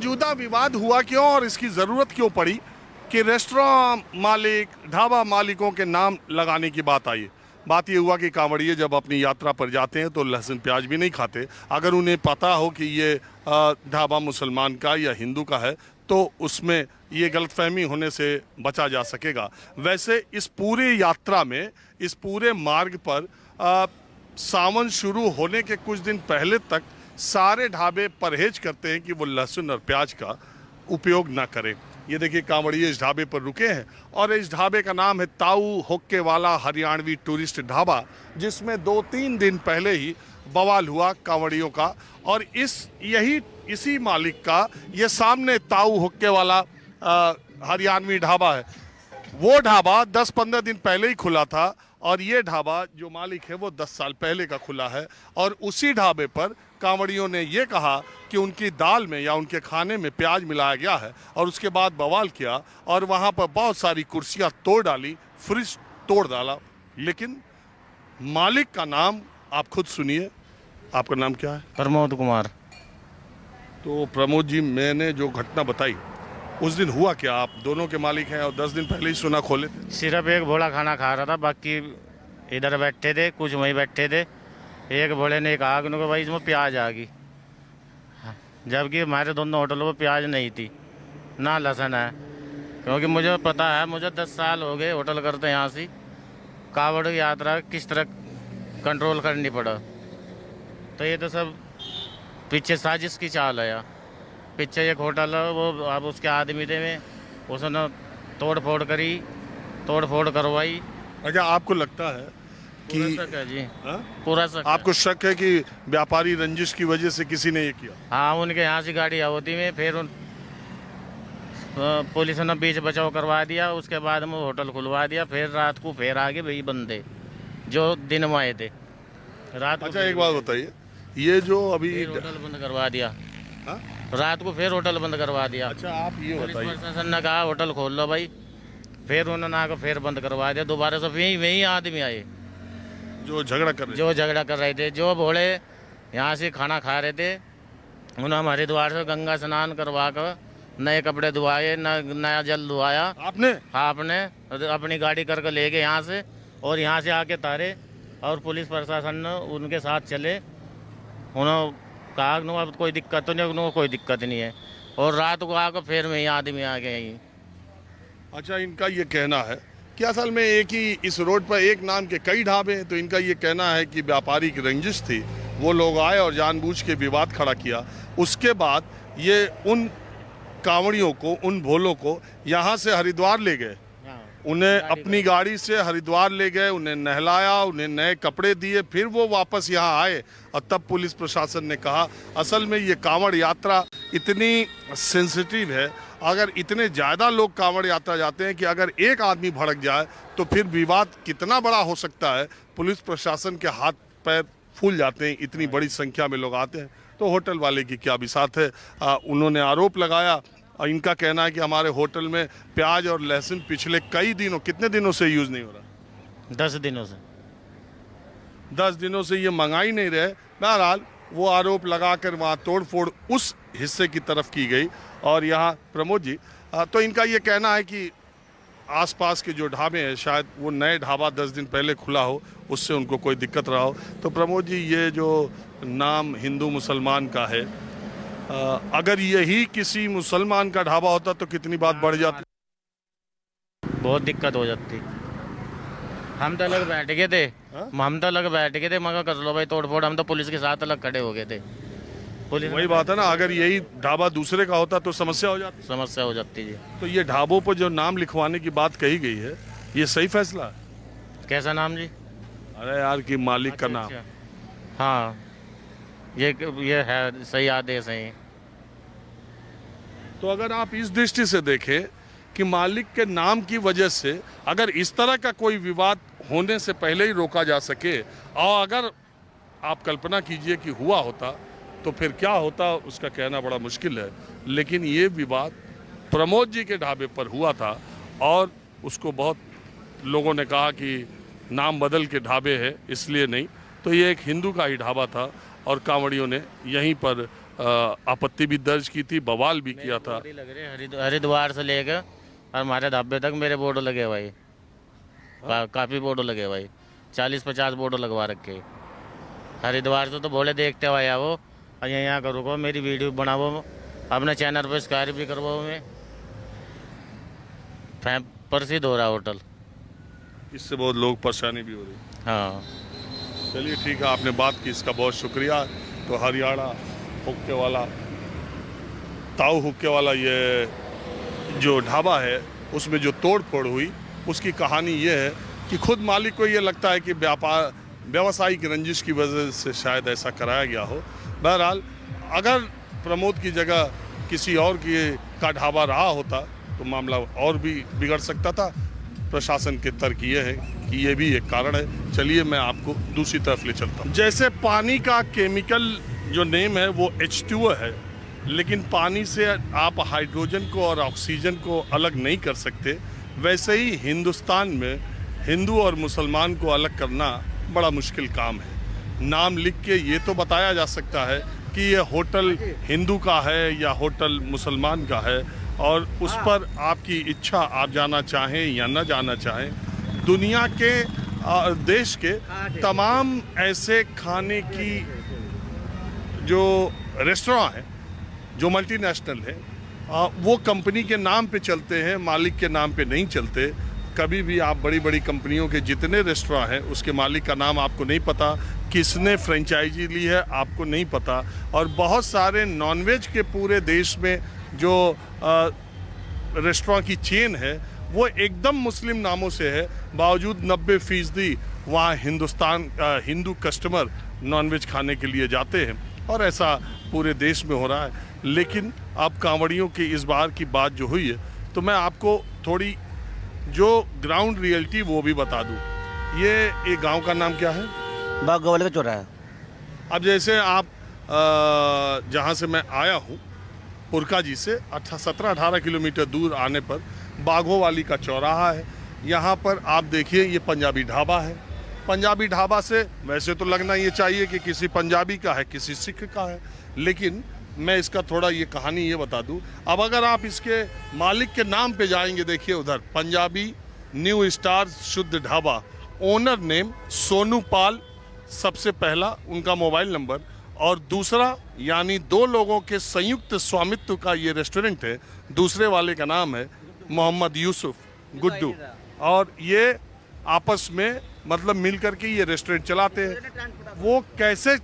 मौजूदा विवाद हुआ क्यों और इसकी ज़रूरत क्यों पड़ी कि रेस्टोरेंट मालिक, ढाबा मालिकों के नाम लगाने की बात आई। बात ये हुआ कि कांवड़िए जब अपनी यात्रा पर जाते हैं तो लहसुन प्याज भी नहीं खाते। अगर उन्हें पता हो कि ये ढाबा मुसलमान का या हिंदू का है तो उसमें ये गलतफहमी होने से बचा जा सकेगा। वैसे इस पूरी यात्रा में, इस पूरे मार्ग पर सावन शुरू होने के कुछ दिन पहले तक सारे ढाबे परहेज करते हैं कि वो लहसुन और प्याज का उपयोग ना करें। ये देखिए कांवड़िए इस ढाबे पर रुके हैं और इस ढाबे का नाम है ताऊ हुक्के वाला हरियाणवी टूरिस्ट ढाबा, जिसमें 2-3 दिन पहले ही बवाल हुआ कांवड़ियों का। और इसी मालिक का ये सामने ताऊ हुक्के वाला हरियाणवी ढाबा है। वो ढाबा 10-15 दिन पहले ही खुला था और ये ढाबा जो मालिक है वो 10 साल पहले का खुला है। और उसी ढाबे पर कांवड़ियों ने ये कहा कि उनकी दाल में या उनके खाने में प्याज मिलाया गया है और उसके बाद बवाल किया और वहाँ पर बहुत सारी कुर्सियाँ तोड़ डाली, फ्रिज तोड़ डाला। लेकिन मालिक का नाम आप खुद सुनिए। आपका नाम क्या है? प्रमोद कुमार। तो प्रमोद जी, मैंने जो घटना बताई उस दिन हुआ क्या? आप दोनों के मालिक हैं और 10 दिन पहले ही सुना खोले थे। सिर्फ एक भोला खाना खा रहा था, बाकी इधर बैठे थे, कुछ वहीं बैठे थे। एक भोले ने कहा कि उनको भाई इसमें प्याज आ गई, जबकि हमारे दोनों होटलों में प्याज नहीं थी ना लहसुन है। क्योंकि मुझे पता है, मुझे 10 साल हो गए होटल करते यहाँ से। कांवड़ यात्रा किस तरह कंट्रोल करनी पड़ा, तो ये तो सब पीछे साजिश की चाल है। यार पीछे एक होटल है, वो अब उसके आदमी थे में उसने तोड़ फोड़ करवाई। अच्छा, आपको लगता है कि पूरा शक है जी? पूरा शक। आपको शक है कि व्यापारी रंजिश की वजह से किसी ने ये किया? हाँ, उनके यहाँ से गाड़ी होती में फिर पुलिस ने बीच बचाव करवा दिया। उसके बाद में होटल खुलवा दिया। फिर रात को फिर आगे वही बंदे जो दिन में आए थे रात को। अच्छा, एक बात बताइए, ये जो अभी होटल बंद करवा दिया। हा? रात को फिर होटल बंद करवा दिया। अच्छा, आप ये पुलिस बताइए, प्रशासन ने कहा होटल खोल लो भाई, फिर उन्होंने आकर फिर बंद करवा दिया। दोबारा से वही आदमी आए जो झगड़ा कर रहे थे, जो भोले यहाँ से खाना खा रहे थे। उन्होंने हमारे द्वार से गंगा स्नान करवा कर नए कपड़े धुआए, नया जल धुआया। आपने? हाँ, आपने अपनी गाड़ी करके ले गए यहाँ से और यहाँ से आके तारे। और पुलिस प्रशासन ने उनके साथ चले। उन्होंने कहा कि अब कोई दिक्कत तो नहीं, उनको कोई दिक्कत नहीं है। और रात को आकर फिर वही आदमी आ गए यहीं। अच्छा, इनका ये कहना है कि असल में एक ही इस रोड पर एक नाम के कई ढाबे हैं, तो इनका ये कहना है कि व्यापारी की रंजिश थी, वो लोग आए और जानबूझ के विवाद खड़ा किया। उसके बाद ये उन कांवड़ियों को, उन भोलों को यहाँ से हरिद्वार ले गए, उन्हें अपनी गाड़ी से हरिद्वार ले गए, उन्हें नहलाया, उन्हें नए कपड़े दिए, फिर वो वापस यहाँ आए। और तब पुलिस प्रशासन ने कहा असल में ये कांवड़ यात्रा इतनी सेंसिटिव है, अगर इतने ज़्यादा लोग कांवड़ यात्रा जाते हैं कि अगर एक आदमी भड़क जाए तो फिर विवाद कितना बड़ा हो सकता है। पुलिस प्रशासन के हाथ पैर फूल जाते हैं, इतनी बड़ी संख्या में लोग आते हैं। तो होटल वाले की क्या बिसात है, उन्होंने आरोप लगाया। और इनका कहना है कि हमारे होटल में प्याज और लहसुन पिछले कितने दिनों से यूज़ नहीं हो रहा? 10 दिनों से। 10 दिनों से ये मंगा ही नहीं रहे। बहरहाल वो आरोप लगाकर वहाँ तोड़फोड़ उस हिस्से की तरफ की गई। और यहाँ प्रमोद जी, तो इनका ये कहना है कि आसपास के जो ढाबे हैं, शायद वो नए ढाबा 10 दिन पहले खुला हो, उससे उनको कोई दिक्कत रहा हो। तो प्रमोद जी, ये जो नाम हिंदू मुसलमान का है, अगर यही किसी मुसलमान का ढाबा होता तो कितनी बात बढ़ जाती? बहुत दिक्कत हो जाती। हम तो अलग बैठ गए थे, मगर कर लो भाई तोड़ फोड़। हम तो पुलिस के साथ अलग खड़े हो गए थे। पुलिस वही बात है ना, अगर यही ढाबा दूसरे का होता तो समस्या हो जाती जी। तो ये ढाबों पर जो नाम लिखवाने की बात कही गई है, ये सही फैसला है? कैसा नाम जी? अरे यार, कि मालिक का नाम। हाँ, ये है सही आदेश है। तो अगर आप इस दृष्टि से देखें कि मालिक के नाम की वजह से अगर इस तरह का कोई विवाद होने से पहले ही रोका जा सके, और अगर आप कल्पना कीजिए कि हुआ होता तो फिर क्या होता, उसका कहना बड़ा मुश्किल है। लेकिन ये विवाद प्रमोद जी के ढाबे पर हुआ था और उसको बहुत लोगों ने कहा कि नाम बदल के ढाबे है, इसलिए नहीं। तो ये एक हिंदू का ही ढाबा था और कांवड़ियों ने यहीं पर आपत्ति भी दर्ज की थी, बवाल भी किया था। बोर्ड ही लग रहे हरिद्वार से लेकर और हमारे ढाबे तक मेरे बोर्ड लगे भाई। काफ़ी बोर्ड लगे भाई, 40-50 बोर्ड लगवा रखे। हरिद्वार से तो बोले देखते भाई आओ और यहाँ करो, मेरी वीडियो बनाओ, अपने चैनल पर सब्सक्राइब भी करवाओ। मैं प्रसिद्ध हो रहा होटल, इससे बहुत लोग परेशानी भी हो रही। हाँ चलिए ठीक है, आपने बात की, इसका बहुत शुक्रिया। तो हरियाणा हुक्के वाला, ताऊ हुक्के वाला ये जो ढाबा है उसमें जो तोड़ फोड़ हुई, उसकी कहानी ये है कि खुद मालिक को ये लगता है कि व्यावसायिक रंजिश की वजह से शायद ऐसा कराया गया हो। बहरहाल अगर प्रमोद की जगह किसी और का ढाबा रहा होता तो मामला और भी बिगड़ सकता था। प्रशासन के तर्क ये है कि ये भी एक कारण है। चलिए मैं आपको दूसरी तरफ ले चलता हूँ। जैसे पानी का केमिकल जो नेम है वो H2O है, लेकिन पानी से आप हाइड्रोजन को और ऑक्सीजन को अलग नहीं कर सकते, वैसे ही हिंदुस्तान में हिंदू और मुसलमान को अलग करना बड़ा मुश्किल काम है। नाम लिख के ये तो बताया जा सकता है कि ये होटल हिंदू का है या होटल मुसलमान का है, और उस पर आपकी इच्छा, आप जाना चाहें या न जाना चाहें। दुनिया के देश के तमाम ऐसे खाने की जो रेस्टोरेंट हैं जो मल्टीनेशनल हैं, वो कंपनी के नाम पे चलते हैं, मालिक के नाम पे नहीं चलते। कभी भी आप बड़ी बड़ी कंपनियों के जितने रेस्टोरेंट हैं उसके मालिक का नाम आपको नहीं पता, किसने फ्रेंचाइजी ली है आपको नहीं पता। और बहुत सारे नॉनवेज के पूरे देश में जो रेस्टोरेंट की चेन है वो एकदम मुस्लिम नामों से है, बावजूद 90% वहाँ हिंदू कस्टमर नॉनवेज खाने के लिए जाते हैं, और ऐसा पूरे देश में हो रहा है। लेकिन अब कांवड़ियों की इस बार की बात जो हुई है, तो मैं आपको थोड़ी जो ग्राउंड रियलिटी वो भी बता दूं। ये गांव का नाम क्या है? बागवाले का चौराहा। अब जैसे आप जहां से मैं आया हूं पुरका जी से 17-18 किलोमीटर दूर आने पर बाघों वाली का चौराहा है। यहाँ पर आप देखिए ये पंजाबी ढाबा है। पंजाबी ढाबा से वैसे तो लगना ये चाहिए कि किसी पंजाबी का है, किसी सिख का है, लेकिन मैं इसका थोड़ा ये कहानी ये बता दूं। अब अगर आप इसके मालिक के नाम पे जाएंगे, देखिए उधर पंजाबी न्यू स्टार शुद्ध ढाबा, ओनर नेम सोनू पाल, सबसे पहला उनका मोबाइल नंबर, और दूसरा यानी 2 लोगों के संयुक्त स्वामित्व का ये रेस्टोरेंट है। दूसरे वाले का नाम है मोहम्मद यूसुफ गुड्डू, और ये आपस में मतलब मिल करके ये रेस्टोरेंट चलाते हैं। वो कैसे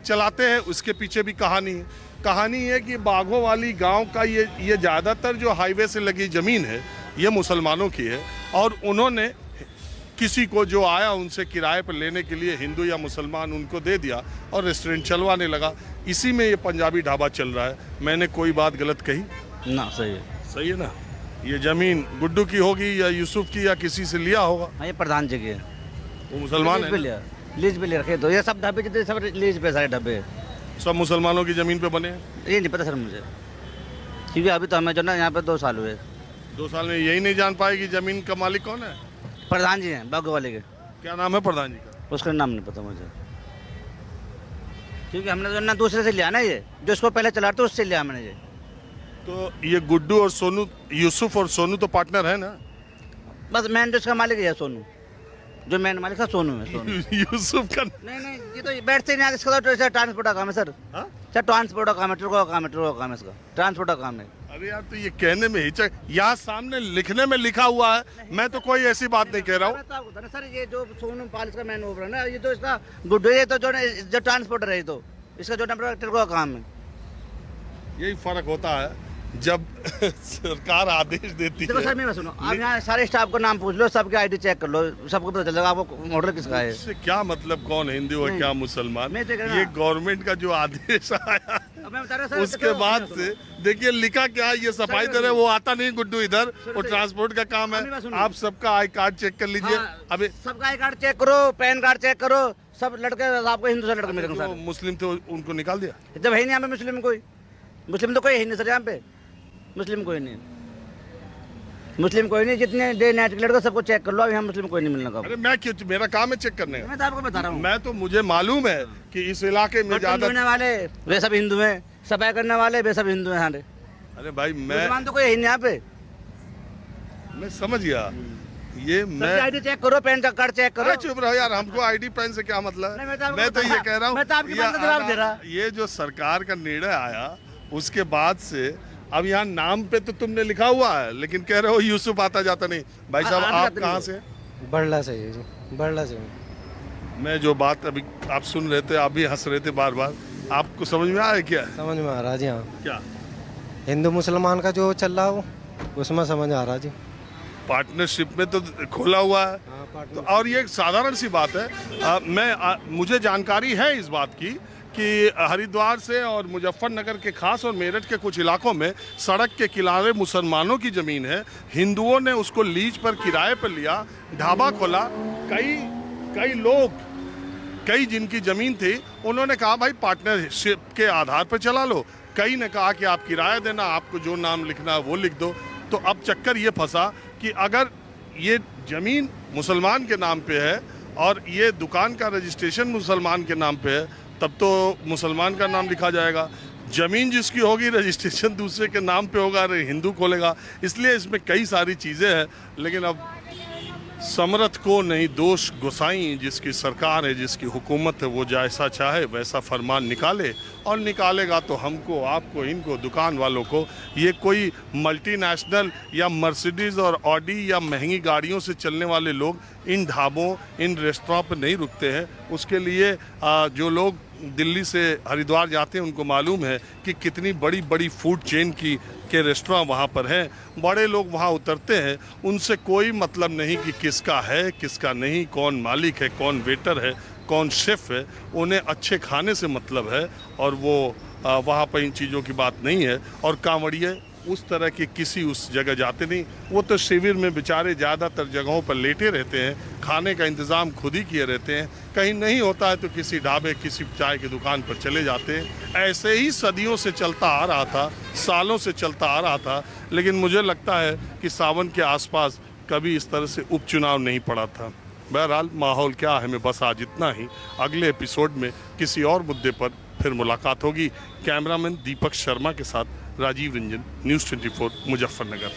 चलाते हैं उसके पीछे भी कहानी है। कहानी है कि बाघों वाली गांव का ये ज़्यादातर जो हाईवे से लगी ज़मीन है ये मुसलमानों की है, और उन्होंने किसी को जो आया उनसे किराए पर लेने के लिए, हिंदू या मुसलमान, उनको दे दिया और रेस्टोरेंट चलवाने लगा। इसी में ये पंजाबी ढाबा चल रहा है। मैंने कोई बात गलत कही ना? सही है। सही है ना? ये ज़मीन गुड्डू की होगी या यूसुफ की या किसी से लिया होगा? हाँ, ये प्रधान जी की है। वो मुसलमान है? लीज पे ले रखे, तो ये सब ढाबे जितने सब लीज पे सारे ढाबे सब मुसलमानों की ज़मीन पे बने हैं? ये नहीं पता सर मुझे, क्योंकि अभी तो हमें जो ना यहाँ पे 2 साल हुए। 2 साल में यही नहीं जान पाए कि ज़मीन का मालिक कौन है? प्रधान जी हैं बागवाले के। क्या नाम है प्रधान जी का? उसका नाम नहीं पता मुझे, क्योंकि हमने जो ना दूसरे से लिया ना, ये जो इसको पहले चला था उससे लिया मैंने ये। तो ये गुड्डू और सोनू, यूसुफ और सोनू तो पार्टनर है ना? बस मेन जो इसका मालिक है सोनू, जो मेन मालिक था सोनू है। सोनू यूसुफ का नहीं, ये तो बैठते नहीं, इसका तो ट्रांसपोर्ट का काम है सर। सर ट्रांसपोर्ट का काम है, ट्रक का काम है इसका, ट्रांसपोर्ट का काम है। अरे यार, तो ये कहने में हिचक, यहाँ सामने लिखने में लिखा हुआ है, मैं तो कोई ऐसी बात नहीं कह रहा हूँ। सर ये जो सोनू पाल इसका मैन ओवर है ना, ये तो इसका गुड्डू, ये तो जो ट्रांसपोर्टर है, तो इसका जो ट्रक का काम है। यही फर्क होता है जब सरकार आदेश देती देखो है। सर मैं सुनो, आप यहाँ सारे स्टाफ को नाम पूछ लो, सबके आईडी चेक कर लो, सबको पता चल जाएगा आपको होटल किसका है। इससे क्या मतलब कौन हिंदू है क्या मुसलमान? मैं तो कह रहा ये गवर्नमेंट का जो आदेश आया मैं बता रहा सर, उसके बाद से देखिए लिखा क्या है, ये सफाई दे रहे, वो आता नहीं गुड्डू इधर, वो ट्रांसपोर्ट का काम है। आप सबका आई कार्ड चेक कर लीजिए। अभी सबका आई कार्ड चेक करो, पैन कार्ड चेक करो, सब लड़के आपको हिंदू से लड़के मिलेंगे। जो मुस्लिम थे उनको निकाल दिया? जब है नहीं यहाँ पे मुस्लिम तो कोई है नहीं सर यहाँ पे, मुस्लिम कोई नहीं। जितने डे नाइट के लड़के सबको चेक कर लो, यहाँ मुस्लिम कोई नहीं मिलने का। अरे मैं क्यों, मेरा काम है चेक करने का। मैं तो आपको बता रहा हूँ, मैं तो मुझे मालूम है कि इस इलाके में ज्यादा वाले वे सब हिंदू हैं, सफाई करने वाले वे सब हिंदू हैं यहाँ पे। अरे भाई मुसलमान तो कोई है ही नहीं यहाँ पे। मैं समझ गया। ये मैं आईडी चेक करो, पैन कार्ड चेक करो। अरे चुप रहो यार, हमको आईडी पैन से क्या मतलब नहीं, है? मैं तो मैं तो ये कह रहा हूँ, मैं तो आपकी बात का जवाब दे रहा। ये जो सरकार का निर्णय आया उसके बाद से अब यहाँ नाम पे तो तुमने लिखा हुआ है, लेकिन कह रहे हो यूसुफ आता जाता नहीं। भाई साहब आप कहाँ से? बड़ला से है जी, बड़ला से हूँ। मैं जो बात अभी आप सुन रहे थे, आप भी हंस रहे थे बार बार, आपको समझ में आ रहा है क्या? समझ में आ रहा जी। हाँ, क्या हिंदू मुसलमान का जो चल रहा हो उसमें समझ आ रहा जी। पार्टनरशिप में तो खोला हुआ है। तो और ये एक साधारण सी बात है। मुझे जानकारी है इस बात की कि हरिद्वार से और मुजफ्फरनगर के खास और मेरठ के कुछ इलाकों में सड़क के किनारे मुसलमानों की ज़मीन है। हिंदुओं ने उसको लीज पर किराए पर लिया, ढाबा खोला। कई लोग, कई जिनकी ज़मीन थी, उन्होंने कहा भाई पार्टनरशिप के आधार पर चला लो। कई ने कहा कि आप किराया देना, आपको जो नाम लिखना है वो लिख दो। तो अब चक्कर ये फंसा कि अगर ये ज़मीन मुसलमान के नाम पे है और ये दुकान का रजिस्ट्रेशन मुसलमान के नाम पे है, तब तो मुसलमान का नाम लिखा जाएगा। ज़मीन जिसकी होगी रजिस्ट्रेशन दूसरे के नाम पे होगा, अरे हिंदू खोलेगा। इसलिए इसमें कई सारी चीज़ें हैं। लेकिन अब समरथ को नहीं दोष गोसाई, जिसकी सरकार है, जिसकी हुकूमत है, वो जैसा चाहे वैसा फरमान निकाले। और निकालेगा तो हमको, आपको, इनको, दुकान वालों को। ये कोई मल्टीनेशनल या मर्सिडीज़ और ऑडी या महंगी गाड़ियों से चलने वाले लोग इन ढाबों, इन रेस्टोरेंट पर नहीं रुकते हैं। उसके लिए जो लोग दिल्ली से हरिद्वार जाते हैं उनको मालूम है कि कितनी बड़ी बड़ी फूड चेन के रेस्टोरेंट वहाँ पर हैं। बड़े लोग वहाँ उतरते हैं, उनसे कोई मतलब नहीं कि किसका है किसका नहीं, कौन मालिक है, कौन वेटर है, कौन शेफ़ है। उन्हें अच्छे खाने से मतलब है और वो वहाँ पर इन चीज़ों की बात नहीं है। और कांवड़िए उस तरह की किसी उस जगह जाते नहीं। वो तो शिविर में बेचारे ज़्यादातर जगहों पर लेटे रहते हैं, खाने का इंतज़ाम खुद ही किए रहते हैं। कहीं नहीं होता है तो किसी ढाबे, किसी चाय की दुकान पर चले जाते हैं। ऐसे ही सदियों से चलता आ रहा था, सालों से चलता आ रहा था। लेकिन मुझे लगता है कि सावन के आसपास कभी इस तरह से उपचुनाव नहीं पड़ा था। बहरहाल माहौल क्या है, मैं बस आज इतना ही। अगले एपिसोड में किसी और मुद्दे पर फिर मुलाकात होगी। कैमरामैन दीपक शर्मा के साथ राजीव रंजन, न्यूज़ 24 मुजफ्फरनगर।